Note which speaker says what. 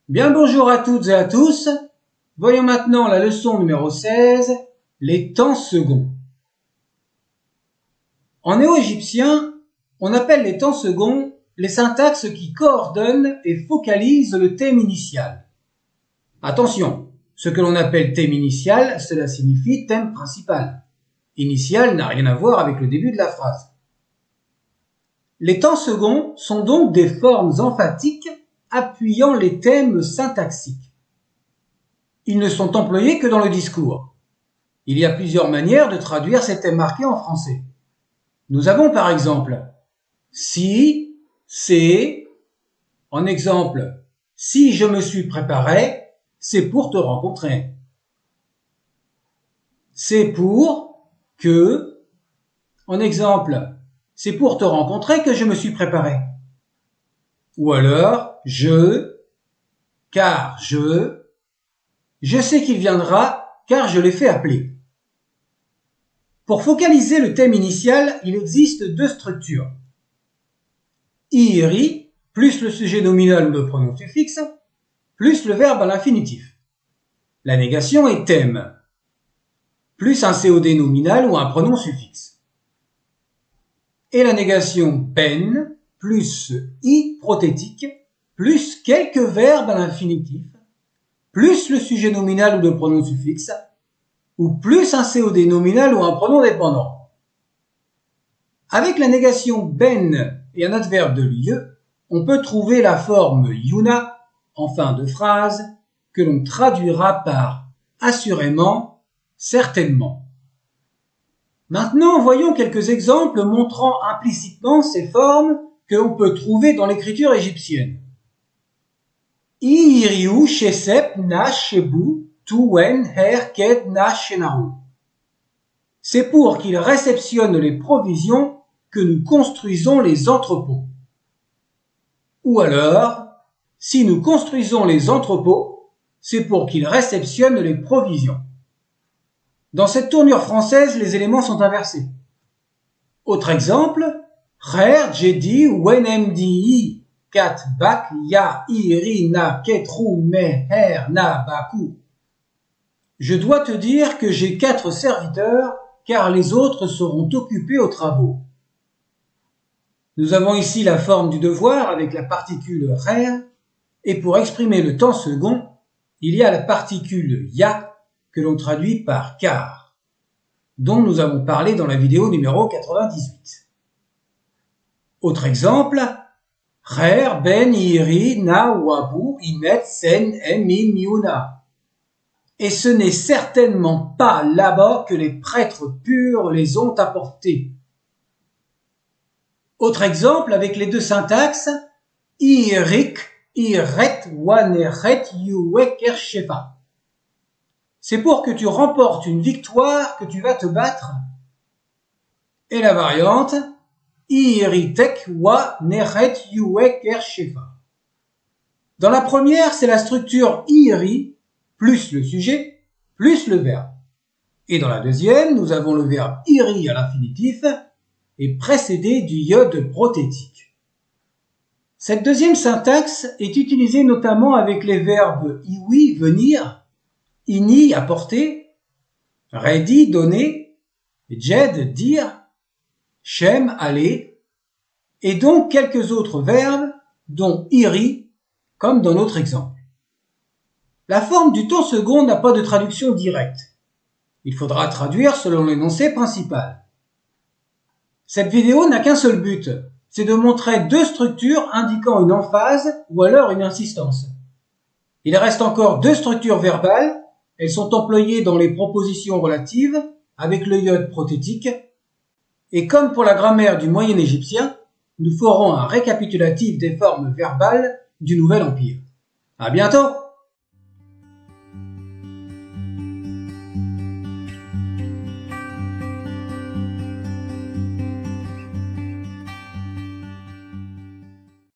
Speaker 1: Bien bonjour à toutes et à tous. Voyons maintenant la leçon numéro 16, les temps seconds. En néo-égyptien, on appelle les temps seconds les syntaxes qui coordonnent et focalisent le thème initial. Attention, ce que l'on appelle thème initial, cela signifie thème principal. Initial n'a rien à voir avec le début de la phrase. Les temps seconds sont donc des formes emphatiques appuyant les thèmes syntaxiques. Ils ne sont employés que dans le discours. Il y a plusieurs manières de traduire ces thèmes marqués en français. Nous avons par exemple si, c'est. En exemple, si je me suis préparé, c'est pour te rencontrer. C'est pour que. En exemple, c'est pour te rencontrer que je me suis préparé. Ou alors, car je sais qu'il viendra car je l'ai fait appeler. Pour focaliser le thème initial, il existe deux structures. Iri, plus le sujet nominal ou le pronom suffixe, plus le verbe à l'infinitif. La négation est thème, plus un COD nominal ou un pronom suffixe. Et la négation ben, plus i prothétique, plus quelques verbes à l'infinitif, plus le sujet nominal ou le pronom suffixe, ou plus un COD nominal ou un pronom dépendant. Avec la négation ben et un adverbe de lieu, on peut trouver la forme yuna en fin de phrase que l'on traduira par assurément, certainement. Maintenant, voyons quelques exemples montrant implicitement ces formes que l'on peut trouver dans l'écriture égyptienne. Iriu shesep na shebu tuwen her ked na shenaru. C'est pour qu'ils réceptionnent les provisions que nous construisons les entrepôts. Ou alors, si nous construisons les entrepôts, c'est pour qu'ils réceptionnent les provisions. Dans cette tournure française, les éléments sont inversés. Autre exemple, Rer jedi wenemdi kat bak ya iri na ketru meher na baku. Je dois te dire que j'ai 4 serviteurs, car les autres seront occupés aux travaux. Nous avons ici la forme du devoir avec la particule rer, et pour exprimer le temps second, il y a la particule ya que l'on traduit par car, dont nous avons parlé dans la vidéo numéro 98. Autre exemple, rer ben iri na wabu imet sen emi miuna. Et ce n'est certainement pas là-bas que les prêtres purs les ont apportés. Autre exemple avec les deux syntaxes, irik, iret, waneret, yuweker, shefa. C'est pour que tu remportes une victoire que tu vas te battre. Et la variante, iritek, waneret, yuweker, shefa. Dans la première, c'est la structure iri, plus le sujet, plus le verbe. Et dans la deuxième, nous avons le verbe iri à l'infinitif et précédé du iode prothétique. Cette deuxième syntaxe est utilisée notamment avec les verbes iwi, venir, ini, apporter, redi, donner, jed, dire, shem, aller, et donc quelques autres verbes, dont iri, comme dans notre exemple. La forme du temps second n'a pas de traduction directe. Il faudra traduire selon l'énoncé principal. Cette vidéo n'a qu'un seul but, c'est de montrer deux structures indiquant une emphase ou alors une insistance. Il reste encore deux structures verbales, elles sont employées dans les propositions relatives avec le iode prothétique, et comme pour la grammaire du Moyen égyptien, nous ferons un récapitulatif des formes verbales du Nouvel Empire. À bientôt!